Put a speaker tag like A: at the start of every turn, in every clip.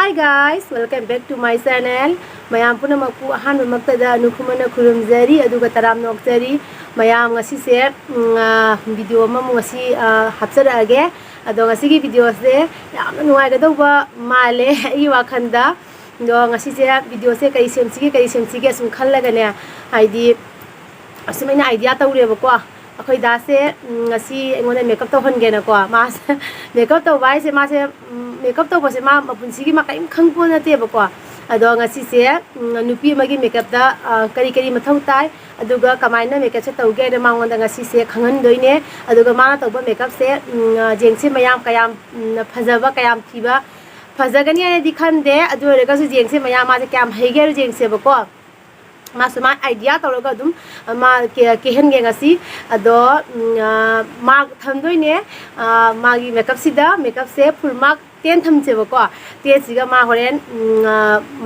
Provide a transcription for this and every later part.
A: Hi guys, welcome back to my channel. Mayam puna magpu ahan magtada anukumana khurumjari aduga taram nokjari. Mayam ngasi se video ma ngasi hapsarage ado ngasi gi video se yamna nuai ga doba male I wakhanda do ngasi se video se kai semsi sum khallaga ne haidi asumena idea tawre ba ko akhoi da se ngasi engona makeup to honge na ko ma makeup to bai se ma se makeup to bose ma punsi gi ma kai khangpo na te ba ko ado ngasi se nupi ma gi makeup da kari mathau tai aduga kamaina makeup se tawge da mangon da ngasi se khangan doine aduga ma na tawba makeup se jengse mayam kayam phajaba kayam thiba phajagani ani dikhande adu rega su jengse mayam ma se kyam heiger jengse ba ko masuma idea tawraga dum ma kehen ge ngasi ado ma thamdoine magi makeup se full mark 10 thamse ba ko 10 siga ma horen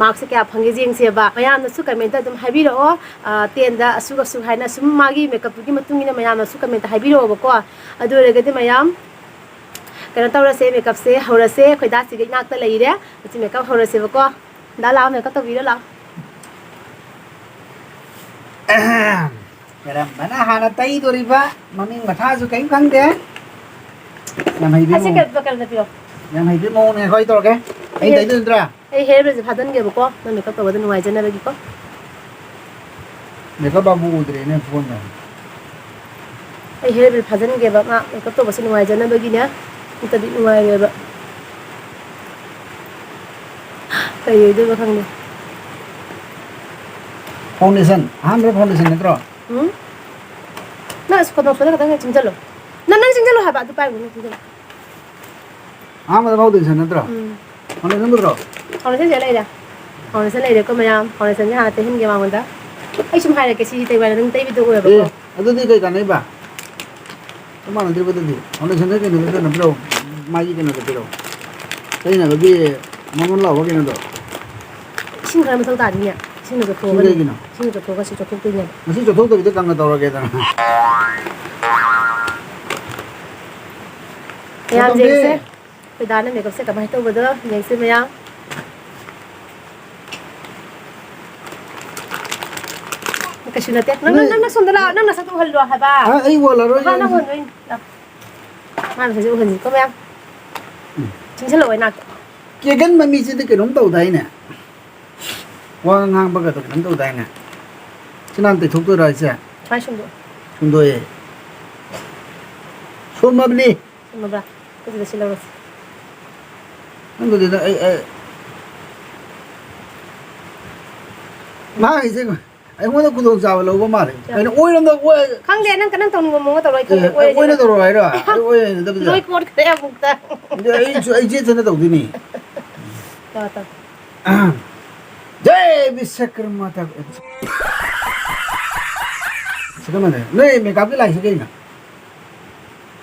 A: mark se kya phange jeng se ba mayam na su comment dum habiro 10 da asuga su haina sum magi makeup gi matungina mayam na su comment habiro ba ko adu rega de mayam kana tawra se makeup se hora se khoida siga nak ta leire chi makeup hora se ba ko da la makeup to video la
B: Kaya mana hana tay do riba maming matha su kai khang de yam hai bi
A: ase
B: mo
A: ka bakal na pio
B: yam hai bi mo ne khoi to ke ai dai du tra
A: ai hair bridge phadan ge ba ko na makeup to wadan wai jana ba gi ko
B: ne ka ba bu de ne phone na
A: ai hair bridge phadan ge ba ma makeup to basin wai jana ba gi ne ta di wai ge ba kai do ba khang ne
B: foundation ham ro foundation ne tro
A: na isko to phada ka jinjalo na jinjalo ha ba du pai bu jinjalo
B: ham ro foundation ne tro foundation bu tro
A: foundation je lai da foundation lai de ko mayam foundation ja te hin ge ma wanda ai sum hai ke si te ba dang te bi do ba ko
B: adu di kai ka nei ba ma na dir ba di foundation ne ke ne na tro ma ji ke na tro kai na ba bi mo mon law ba ke na do
A: sing kha ma sau ta ni ya sing no ko
B: Sing ge na
A: sing no ko si to ko ni
B: masi jo thok to bi de kang na to ra ke da
A: mayam jengse kai da na makeup se ka bai to ba do jengse mayam kasi na tek nang sundala nang nasa tu halwa ha ba
B: ai wala ro
A: ha na hon rin man sa ju hon ko mayam chính sẽ lỗi nặng
B: kia gan ma mi si de ke nom to dai ne wa ngang ba ga to nom to dai ne chinan te thok to ra se
A: phải xong rồi
B: sun do ye so ma bni
A: mà bà cái gì xin lỗi
B: nang do de ai ma ai se ai mo ku do sa lo ba ma re ai no oi no oi
A: không để năng cái năng tàu ngầm ngomong tàu lôi
B: oi no to ro ai ra oi da bi
A: lôi cột cái em buộc ta
B: ai je se na to di ni
A: tàu tàu
B: jai Vishwakarma ta Sakama ne nei makeup ki lai se ke na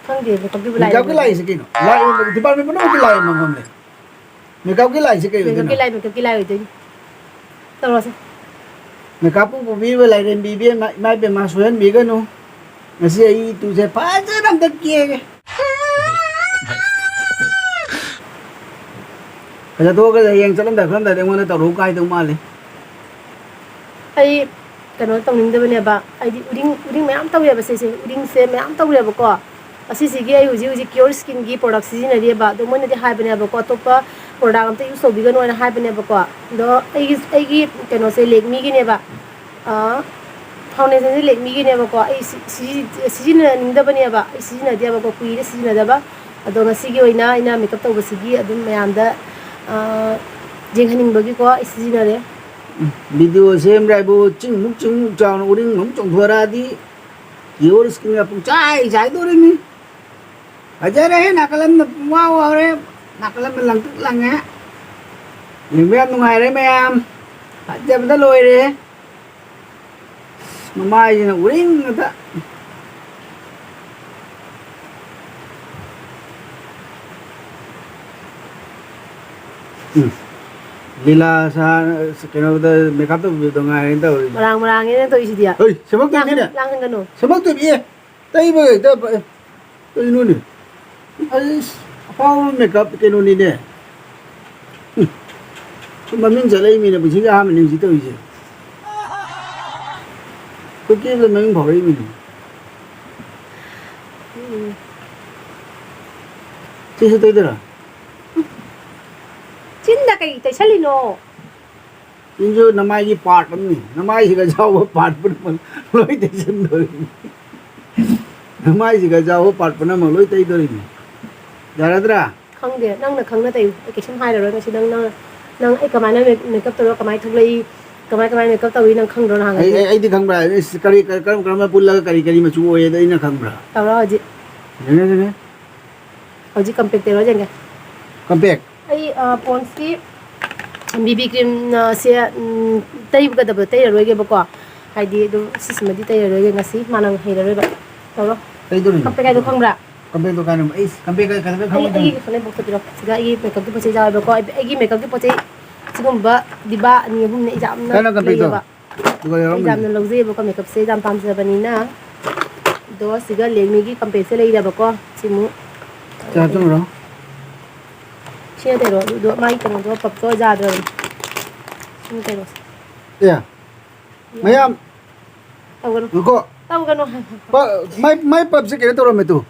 A: không để cái cái
B: makeup ki lai se ke no lai department ko no ki lai ma ngom le makeup ki lai se ke
A: mình cái lai rồi đấy tàu rồi
B: makeup bu bi we lai ren bi bi mai be ma suen bi ga no ngasi ai tu se pa ja nam ta ki ke ka to ga yang chalam da kham da de ngona ta ro kai tu ma le
A: ai cái nói tàu ninh đây bên này bà ai đi uding mấy am tàu ya bà sẽ uding se mấy am tàu ya bà co asi sigi ai uji cure skin gi product season này bà tôi muốn đi hai bên này bà co top product am ta use so bigan hai bên này bà co đó ai cái nói sẽ Lakme gi này bà foundation se Lakme gi này bà co ai season ninh đây bên này bà season này dia bà co kui season này bà đó là sigi oi na makeup tàu bà sigi adum mấy am da jeng haning bagi co season này
B: video xem rai bu chung muk chao no uring mum chong thora di your skin ga pung chai to ring ni aja re nakalam na wow re nakalam lang tức lang á mình biết nung re me am aja ba loi re mai ni uring ta Lila sa kena da makeup tu do ngai ento
A: marang ini tuh isi dia
B: oi semak tu ni
A: lang kan no
B: semak tu bi tai ba ta tu nu ni ai apa makeup ke nu ni ne 좀 만명 잘라이면 부지가 하면 능지 또 이제 그게도 명 버리면这是对的了
A: 진짜 cái tay 살리노
B: 인조 나마이 part 없니 나마이가 자고 part 보면 로이 대신 돌이 나마이가 자고 part 보면 로이 대이 돌이 잘하더라
A: khăng để nâng là khăng nó tay cái xem hai rồi nó chỉ nâng nâng ấy cái máy nó mình cấp tôi cái máy thuộc lấy cái máy mình cấp tôi nâng khăng rồi hàng
B: ai đi khăng bra kari karam pulla kari mà chú ơi đấy nó khăng bra
A: tao đó gì
B: này
A: ở gì cầm tiền rồi chẳng cái
B: compare
A: ấy Ponsi BB cream xe tay cái đập tay rồi cái bọc à hay đi đồ system đi tay rồi cái ngasi mà hay rồi vậy tao đó
B: tay 돌이
A: cầm cái đồ khăng bra
B: compare 또 가는 에이 compare cái
A: ai cái bọc tôi đó 지가 이 메이크업 cái 포체 자 bọc ai 메이크업 cái poche 지금 봐 디바 아니 hôm nay giảm
B: cái nó compare 또 이거 여러분
A: giảm nó lâu gì bọc makeup sẽ giảm tam giờ bani na đó 지가 레미기 compare sẽ lấy ra bọc 지금
B: 자 좀으로
A: chia 대로 너 많이 때문에 너 밥도 자들 chia 대로
B: 야 마야
A: tao cái
B: 이거
A: tao cái nó
B: mai pub sẽ cái đó rồi tu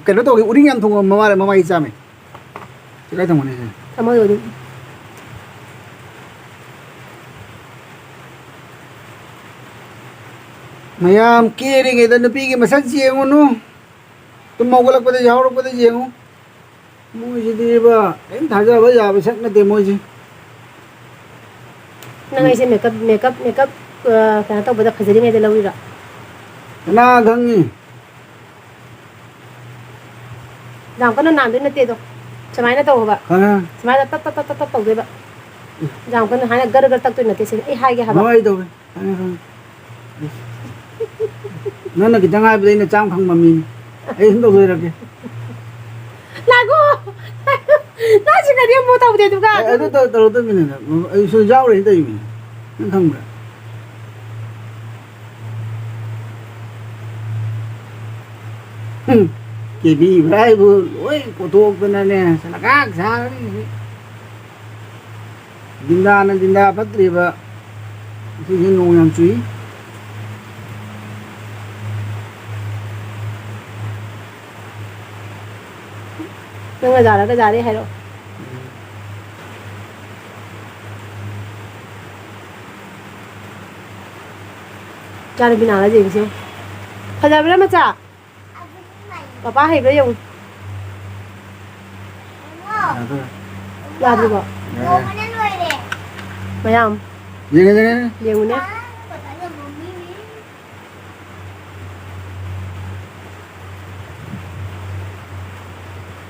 B: cái đó tôi uring ăn thùng mama ít mày cái thằng này
A: tao mới rồi
B: mayam kiri ngai dan pi ki masak jengu nu tu mau galak pada jauh pada jengu mo ji di ba em thaja ba ya ba sak na te mo ji
A: nang ai se makeup cái tao bây giờ phải gì ngay từ lâu rồi
B: na gang ni
A: làm cái nó làm đến nó tiêu rồi sao mai nó tao hả
B: ha
A: sao mai nó tắt tao rồi bạn làm cái nó hai là gật tắt tôi nó tiêu ấy hai cái hả bạn
B: mai đâu nó là cái thằng ai bên nó trang không mà mình ấy không đâu rồi được kìa
A: lagu nó chỉ cần đi mua tao để tụi cả
B: ấy tôi mình là ấy số giao đấy đây mình nó không được cái bị vai vừa ôi cổ thuộc bên này nè sao là các sao dinda phát đi và cái nông nhang chuối
A: nhưng mà giờ cái đi hay rồi cha đi nào là gì chứ phải ra bên mà cha papa hay bây giờ ra đi bỏ mày không
B: gì cái
A: nhiều nhé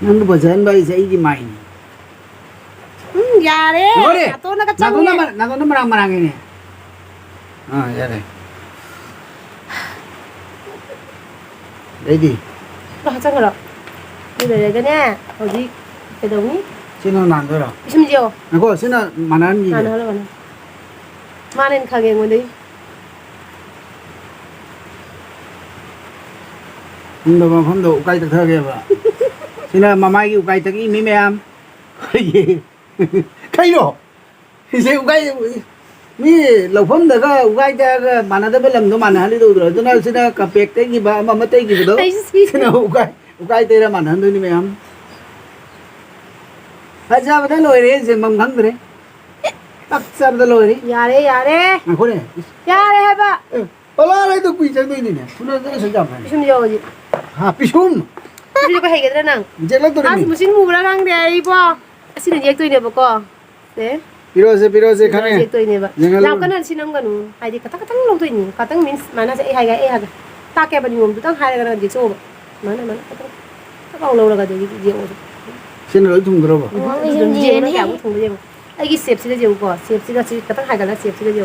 B: nang bajan bai sai di main
A: già đấy tôi nó cái trăng
B: na to na marang ini ya deh đây đi
A: đó trăng rồi đi về cái nha hồi gì cái đồng ý
B: xin nó nàn thôi rồi
A: xin chiều
B: nó có xin nó mà nó gì
A: nàn hơn rồi mà nên khang ngang đi
B: nhưng mà không độ cây thực thơ kìa vợ xin là mà mai kêu cây thực ý mấy mẹ em cái gì cây rồi thì sẽ cây mi lộc phẩm được cái cây cho mà nó tới làm nó mà nó đi đâu rồi nó xin là cà phê cái gì mà tới gì đó xin là cây tê ra mà nó đi mẹ em phải sao mà lôi đấy xin mầm thắng rồi bắt sao mà lôi đấy
A: già đấy
B: mà khốn này
A: già đấy hả bà
B: Pala này tôi quỳ chân tôi này nè, tôi nói rất là sẵn này.
A: xin chiều gì
B: Ha, pisum.
A: bây giờ có hay cái đó nè
B: Chết lắm tôi
A: à
B: này.
A: xin mua ra ngang đây po xin được tôi này bà con đấy
B: Pirose khang
A: Jadi
B: này.
A: itu ini, Pak. Lau kan ada sinam kan, hai di kata lo tu ini, kata means mana saya hai ga. Tak kayak bani ngom tu tang hai ga di so. Mana kata. Tak kau lo la ga di dia.
B: Xin lỗi thùng rồi bà.
A: Dia ni kamu thung dia. Ai ki sep sila dia ko, sep sila si kata hai ga la sep sila dia.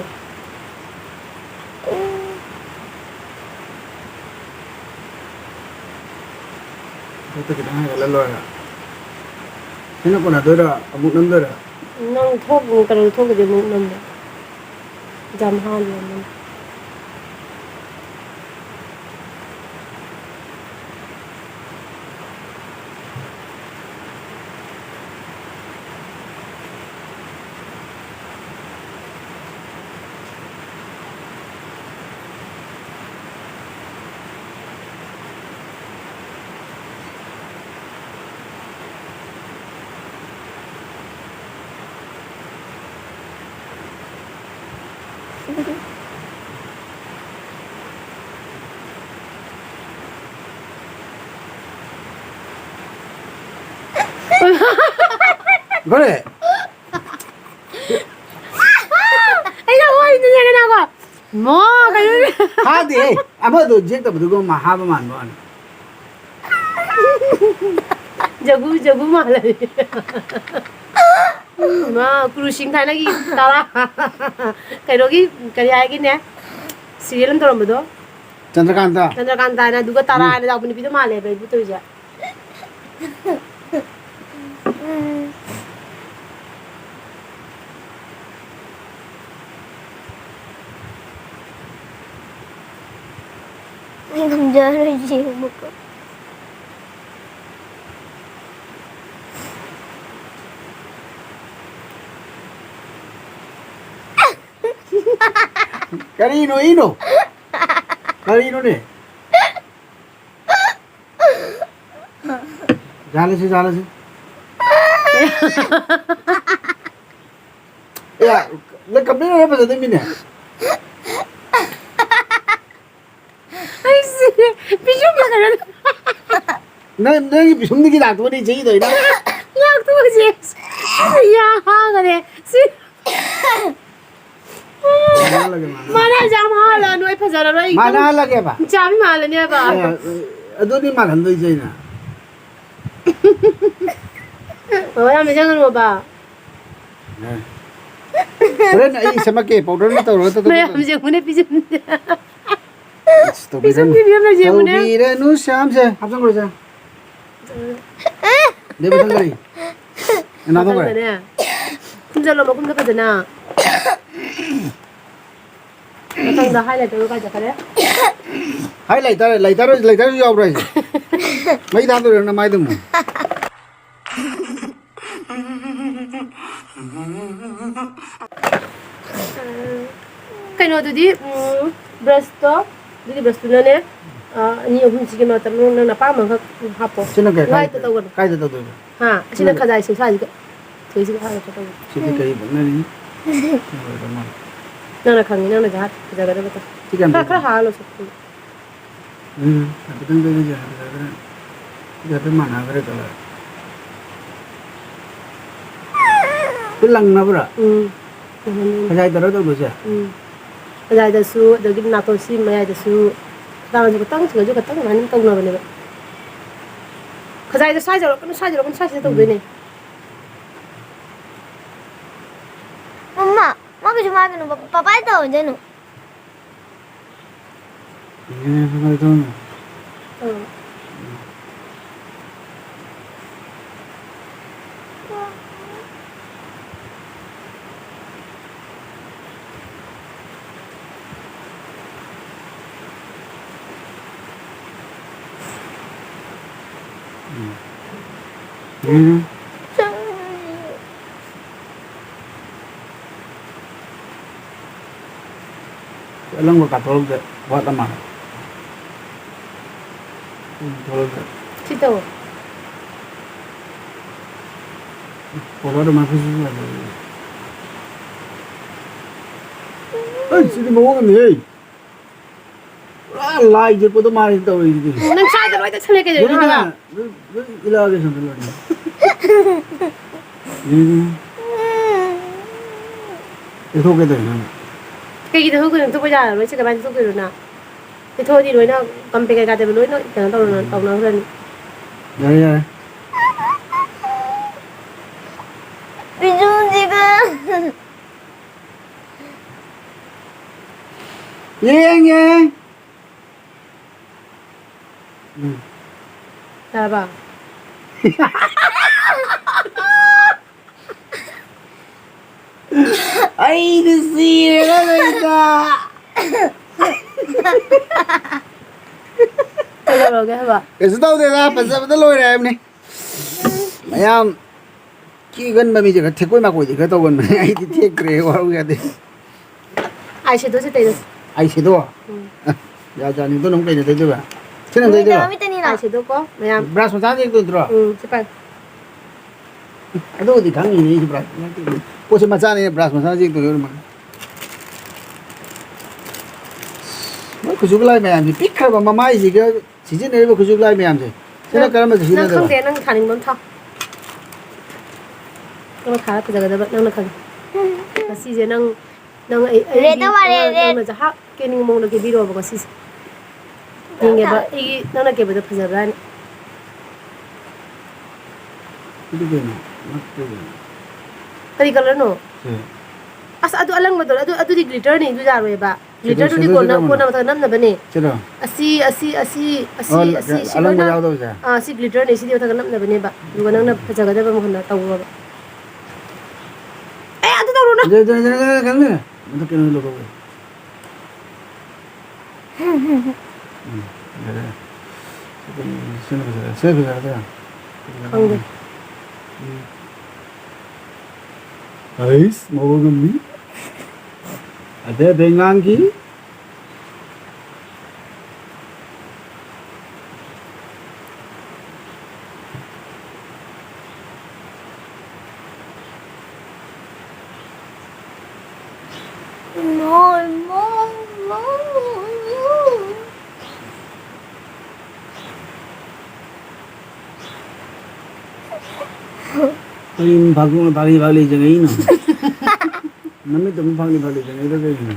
B: Tôi cái này là lôi à. Thế nó còn là tôi đó, một năm tôi đó.
A: Nang thok kalau thok dia mu nam. Jam han dia.
B: 그래.
A: Ay, naku, hindi niya ginagawa. Mo, kayo.
B: 하대. 아마도 제가 그거 막 하면 뭐.
A: Jagu malah. Ma, cruising tayo lagi. Tara. Kayo lagi, kaya lagi niya. Serial ang tarong ba do?
B: Chandrakanta
A: Chandrakanta na, duga tara na daw pinipito mali. Ba't ito siya?
C: Ay, namjariji mo ko.
B: Carino Ino. Carino ne. झालं से या ले कपड़े नाही बसत मी ने
A: Ay, pisyo mo ka na.
B: नाही बिसुम की दाखवणी चाहिए तो ना
A: Lagto ko siya. Ay, ka rin. Mana jam hala, no ay pazara ro.
B: माना लगे बा
A: Chami mahala niya ba?
B: अदोनी मागन दो चाहिए ना
A: Wala mo dyan mo ba?
B: अरे नहीं समझ के पाउडर में तो रोता तो
A: May amjang mo na pisyo mo na.
B: तो
A: Pisyo mo na siya mo na.
B: बीरनु Shyam से 합성 करो जा दे बसन करी ना तो करे
A: kumsalo mo kumda ka na. Matang da highlight ko ka kare.
B: हाय लाइटर जो आप रहे मैं दांत तो ना मैं दूँ
A: Kano dudi brush to na ne. Ni ohun sige mata mo na napama ka hapo.
B: चलो क्या
A: Why to tawon?
B: तो
A: Ha, sila kadai sa sa diga. So sige ha ka tawon.
B: सीधे करी बनना नहीं
A: Na kangin na naghat. Kajaga na ba?
B: ठीक है
A: Kra halo sa.
B: अब तुम कहीं जा जब पे माना करे तो फिर लंगना पड़ा खजाई तरह तो कुछ है
A: Kadai da su da gid na to si mai da su. Tang ju tang ju ka tang nan tong na ba ne ba. Kadai da sai ja kan sai to ne.
C: Mama, mama cuma kan papa tahu je nu.
B: ये पता तो lung को काटोल दे बहुत अमार
A: Sito.
B: पोलो तो माफी से लगे ऐ सीधे मोग नहीं लाई जे को तो मार तो ये
A: Nang sai da ta chale ke
B: ये
A: na.
B: ना इला आगे सुन लो ये तो के दे ना
A: Ke gi da hu ko to ba ja ro che ka ban to ko na. Ke tho di ro na kam pe ka de lo no ka to na ran.
B: ya
C: Bijum juga.
B: ये
A: Tara ba?
B: आई दिसी रे बेटा
A: Tara ba ga ba?
B: कैसे तो दे रहा पैसा बदल हो रहा है हमने मैं की गन में जगह थे कोई ना कोई जगह तो गन में आई थी थे करे और क्या दे
A: Ai se do se te do.
B: आई से दो या जानी तो नंग पे दे दो चलन दे दो
C: Kami tani
A: Ai
C: na.
A: se do ko. Mayam.
B: Brush में जाने तो दो
A: Se pa.
B: अदो दिखांगी नहीं ब्रश कोसे मचा नहीं ब्रश में जाने तो 그juk 라이 매암지 삐크가 마마이지가 지진내리고 그juk 라이 매암지 제가 그러면
A: 난
B: 지진내다
A: 칸데 난 가는 건 타. 난 가라 보자가 난 칸. 시제 난 나 자 깨닝 먹는 게 비로 보고 시세. 이게 봐 이게 나나 게 보다 보자라.
B: 이렇게
A: Tadi kalau no,
B: 네.
A: asa adu alang betul, adu di glitter ni, itu jaru ya ba. Glitter tu di kona mata nam na bani.
B: 제가
A: Asi
B: 알랑 가야도 자
A: si glitter ni si dia mata nam na bani ba. Juga nang na pajaga dah ba mukna tahu ba. Adu tahu na.
B: 저 간네 어떻게 놀러 가고 네 지금 세배 가야
A: Kangde.
B: 아이스 먹었니? ada bengangi Paling bagus paling balik jangan ini. Nami tu paling balik jangan itu ini.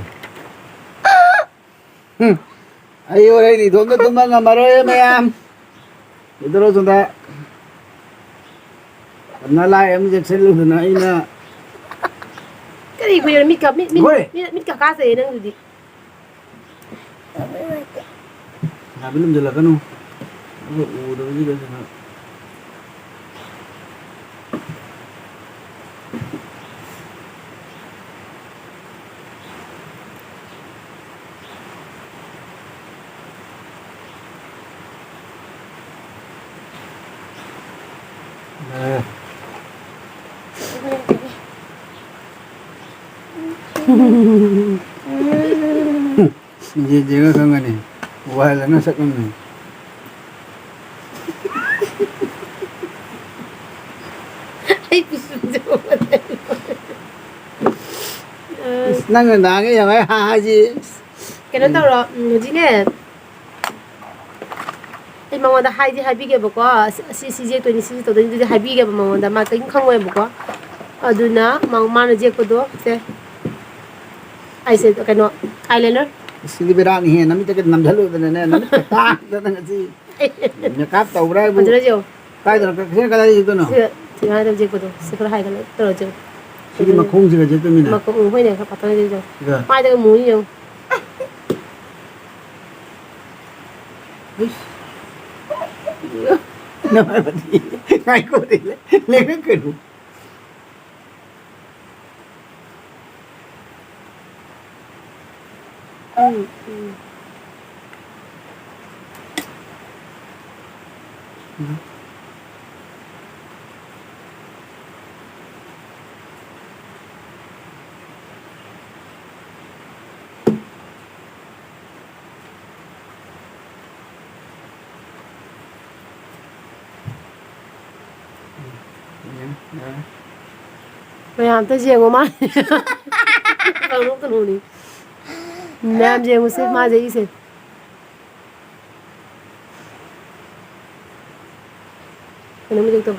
B: Ayo ini dono tumbang ngamaro ya mayam. Itu loh sudah. Karena lah em jadi selalu tu na ina.
A: Kali aku yang mit kasa ni nang di.
B: Nah belum jelas kan? Aku udah juga sana. 이제 제가 강간에 와일라나 sakit
A: Ay pisu jawab.
B: Nang nangnya yang haji.
A: Kena tahu lah, jadi ni mama dah haji habi ke buka, si je tu ni si tu ni habi ke mama dah mak ing kang buka. Aduna mang mana je ko do se. Ai se kena eyeliner.
B: Sini berani he, nami tak nam jalu tu nene, nami tak datang si. Nyakap tahu berapa?
A: Macam mana je?
B: Kaya tu, kaya kaya itu no.
A: Si mana tu je ko do, si kalau hai kalau terus je.
B: Sini makung sih kerja tu mina.
A: Mak ko hui ni kapa tahu je.
B: Iya.
A: Mai tu mui je.
B: Nama berarti, kaya kau ni, lagi keru.
A: Mày tới giường của mai. Không lúc tôi đi. Làm giường một xếp mai gì xếp. Nó mới được tôi.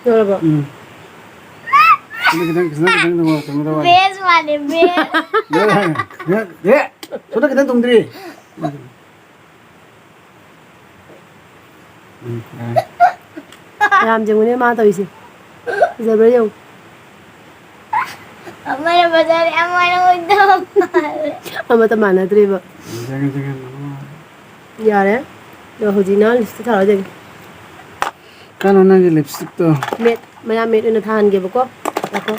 A: Rồi bà. Kita tunggu.
C: Bes mana bes?
B: Ya, sudah kita tunggu diri.
A: Làm chừng này mà tới gì? Giờ bây giờ.
C: 엄마는 맞아요. 엄마는 못해.
A: 아무것도 만나드리고.
B: 잠깐.
A: 야래. 너 호지나 리스트 타러 되게.
B: 까노나게 립스틱도.
A: 맷, 마야 맷 은나 타한 게 보고. 라고.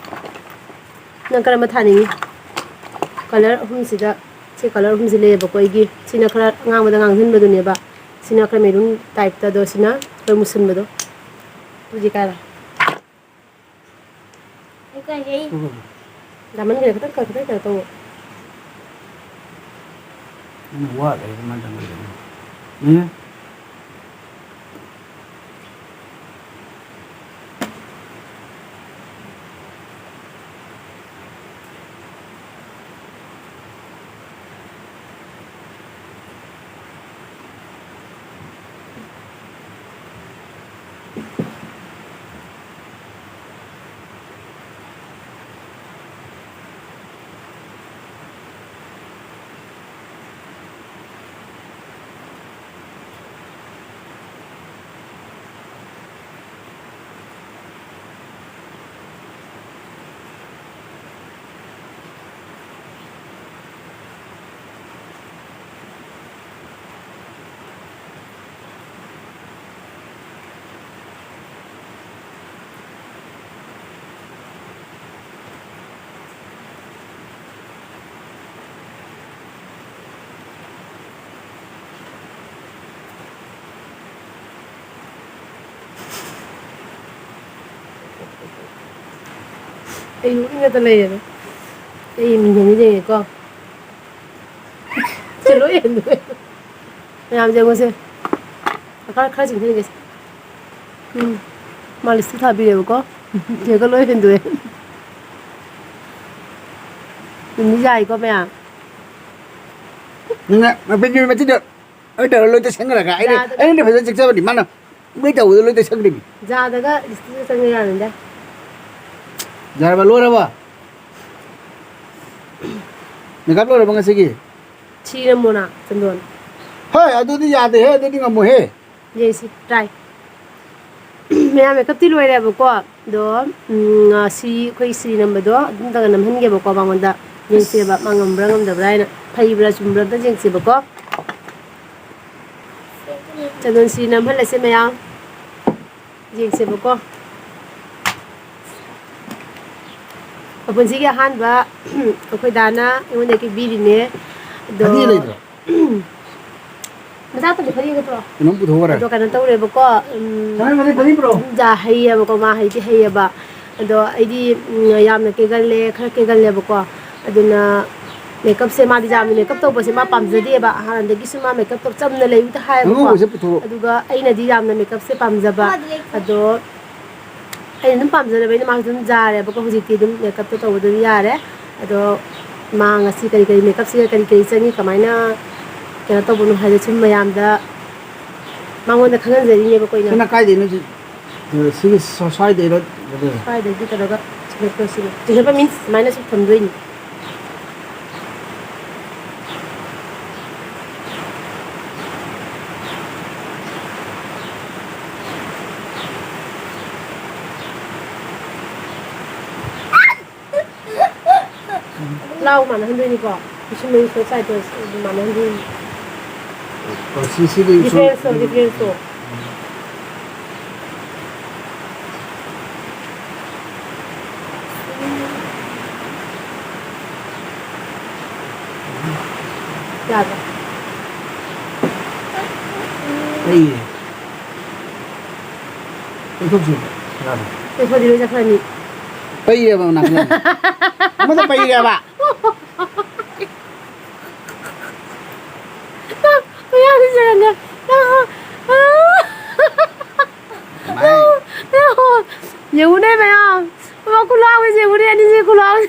A: 난 그러면 타니. 컬러 훔시다. 제 컬러 훔실래 보고 이게 지나 그라 ngang ngang 흔 거도 봐. 지나 그라 메룬 타입다 도시나 그 무슨 거도. तुझे काय Daman gaya kita tahu.
B: Ini wah dari kemana ini?
A: Ayun nga talaga. Ay, minyan niya ko. Chalo yan. Mayam jangan se. Akar akar sing sing guys. Malis tu thabi lewo ko. Jaga lo yan doy. Ini jai ko mayam.
B: Nè, mà bên dưới mà chết được. Ở đời lôi tới sáng là gãi đấy. Ấy nó phải ra trực ra đi mana. Mấy đầu lôi tới sáng đi.
A: Ja daga listu sang nga nanda.
B: Jar ba lôi ra ba. Nagap lôi ra bang sige.
A: Chi na muna sandon.
B: Hey, adu di yaad hai, adu di ngamu hai.
A: Ye si try. Mayam makeup ti loi le ba ko. Do si koi si number do dum daga nam han ge ba ko bangonda. Jeng se ba mangam brangam da braina. Phai bra chum bra da jeng se ba ko. Chadon si nam hal se mayam. Jeng se ba ko. Apun si ge han ba khoi dana ngon de ki bi ne. Do
B: Hadi lai ra.
A: Masa tu khari ge pro.
B: Nong pu thora.
A: Do kanan tau le ba ko.
B: Sai ma dai bro.
A: Ja hai ya ba ko ma hai ti hai ya ba. Do ai di yam na ke gal le khar ke gal le ba ko. Aduna makeup se ma di jam makeup to ba se ma pam jade ba han de gi su ma makeup to cham na le ta hai ba
B: Nong
A: ko.
B: se pu thora.
A: Aduga ai na di jam na makeup se pam ja ba. Ado ai nam pam jade ba ni ma dum ja re ba ko huji ti dum makeup to to du ya re. Ado ma ngasi kari kari makeup se kari kari changi kamaina kaya to bunu hai chum mayam da mangon da khangan jari ne ba ko ina.
B: Kena kai de no ji. Sige sai de ro.
A: Sai da di ta daga makeup se. Ji ba means minus of tham doing. Lau mà nó hơn đôi như cỏ, chúng mình số sai từ mà nó hơn đôi.
B: Si de.
A: Difference. Dạ rồi.
B: Đây. Cái thuốc gì? Làm.
A: Tôi thôi đi lấy ra phần nhỉ.
B: Bây giờ mà nặng lên. Mà tao bây giờ bà.
A: Kaya đi xem nè. Nhiều đây mày không? Mà cô lo cái gì cô đi ăn gì cô lo.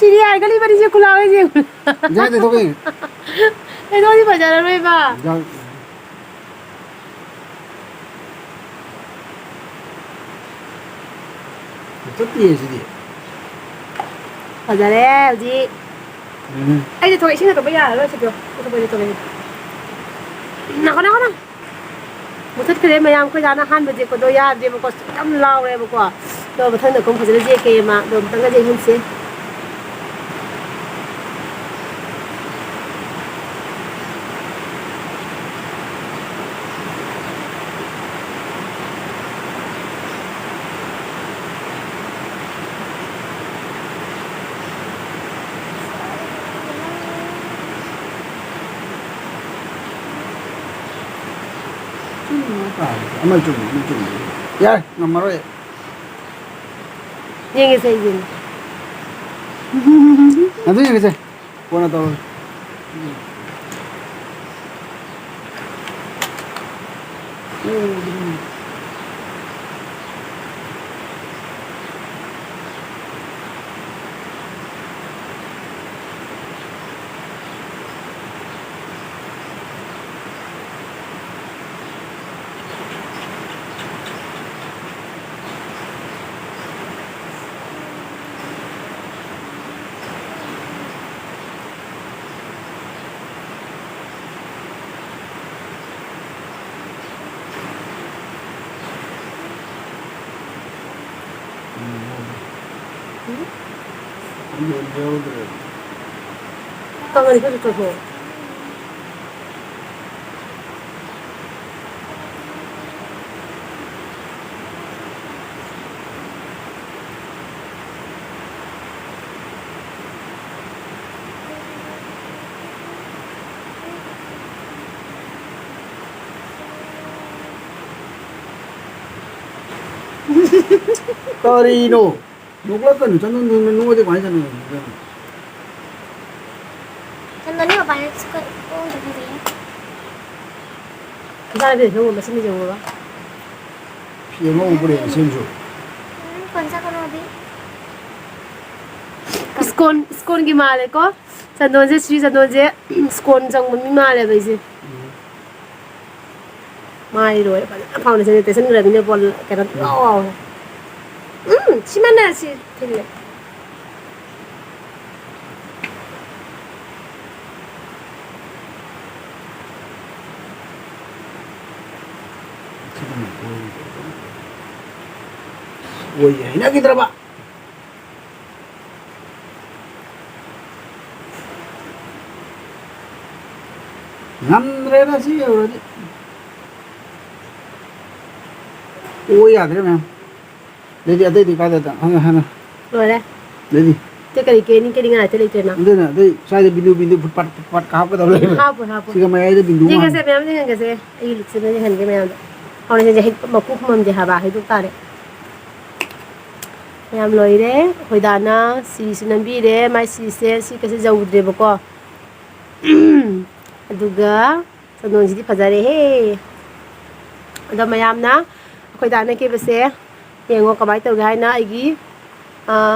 A: Chị đi ai cái đi đi cô lo cái gì.
B: Ra thì thôi.
A: Thế thôi đi phải trả lời bà.
B: Rồi. Rất nhiều gì đi.
A: Phải trả lời gì. Anh thì thôi xin là tôi bây giờ rồi chụp được. Tôi bây giờ tôi. Nào con nào. ꯃꯨꯊꯠꯈ꯭ꯔꯦ ꯃꯌꯥꯝ ꯑꯩꯈꯣꯏ ꯗꯥꯅ ꯑꯍꯥꯟꯕ ꯖꯦꯛꯄꯗꯣ ꯌꯥꯗ꯭ꯔꯦꯕꯀꯣ ꯌꯥꯝ ꯂꯥꯎꯔꯦꯕꯀꯣ ꯑꯗꯣ ꯃꯊꯪꯗ ꯑꯃꯨꯛ ꯐꯖꯅ ꯖꯦꯛꯀꯦ ꯃꯥ ꯑꯗꯣ ꯑꯃꯨꯛꯇꯪꯒ ꯖꯦꯛꯍꯟꯁꯦ
B: Ama chung. Ya, ngamaroy.
A: ꯌꯦꯡꯒꯦꯁꯦ ꯌꯦꯡꯒꯦ
B: Nanti yang kasi. Kuha na to.
A: 깡아리 펴줬죠
B: Torino. Nukla kan, jangan nunggu aja banyak nih.
C: Contohnya apa yang suka untuk dia?
A: 그 사람이 병원 몇 시인지 몰라
B: 피해가 오버래 sensu.
C: Konsa kono bi?
A: 스콘 기 말에 거 산돈제 수리 산돈제 스콘 정문 미 말에 봐 이제 말이로 해 파운데이션 때 쓰는 거라 그냥 볼 그런 치마나 시 틀려
B: Woi, ini lagi berapa? Nandrena sih ya berarti. Oh iya, ada memang. Jadi ada di kada tak, hana.
A: rồi
B: Jadi,
A: thế cái này thế này thế nào
B: itu na, jadi saya ada bindu pat kahap ka boleh.
A: 하부
B: Sika may ada bindu.
A: ये कैसे ma'am ये कैसे ये look से ये हन के ma'am और ये हिट मकुक मम जे हवा है दुका रे मैम लोई रे होइदाना सीरीज नंबी रे माय सीरीज सी कैसे जाउद्रे बको अदुगा सनोंजिदी फजारे हे अदा मैमना होइदाना के बसे येंगो कमाई तौगे हाइना आइगी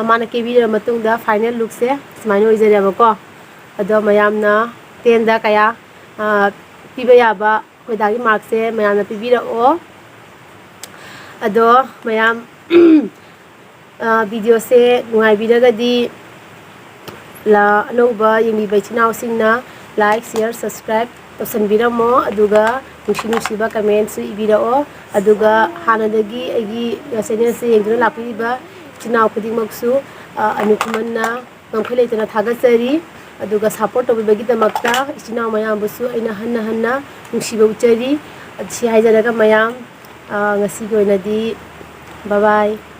A: माना के वीडियो मतुंगदा फाइनल लुक से स्माइनो इजरे बको अदो मैमना 10 दा कया पीबा याबा होइदागी मार्क से मैमना पीबीरओ अदो मैम वीडियो से नुंगाइबिरगदी ला अनौबा येंगिबा इचिनाउसिंगना लाइक शेयर सब्सक्राइब तौसनबिरमो अदुगा नुसिबा कमेंट सु इबिरओ अदुगा हानादगी एगी चैनल से येंगदुना लापिबा इचिनाउ खुदिंगमक्सु अनुकुमन्ना नंखैलेतना थागचरी अदुगा सपोर्ट तौबिबगिदमक्ता इचिनाउ मयामबुसु अइना हन्ना नुसिबा उचरी अच्छी हाइजरगा मयाम ngasi gi oinadi bye bye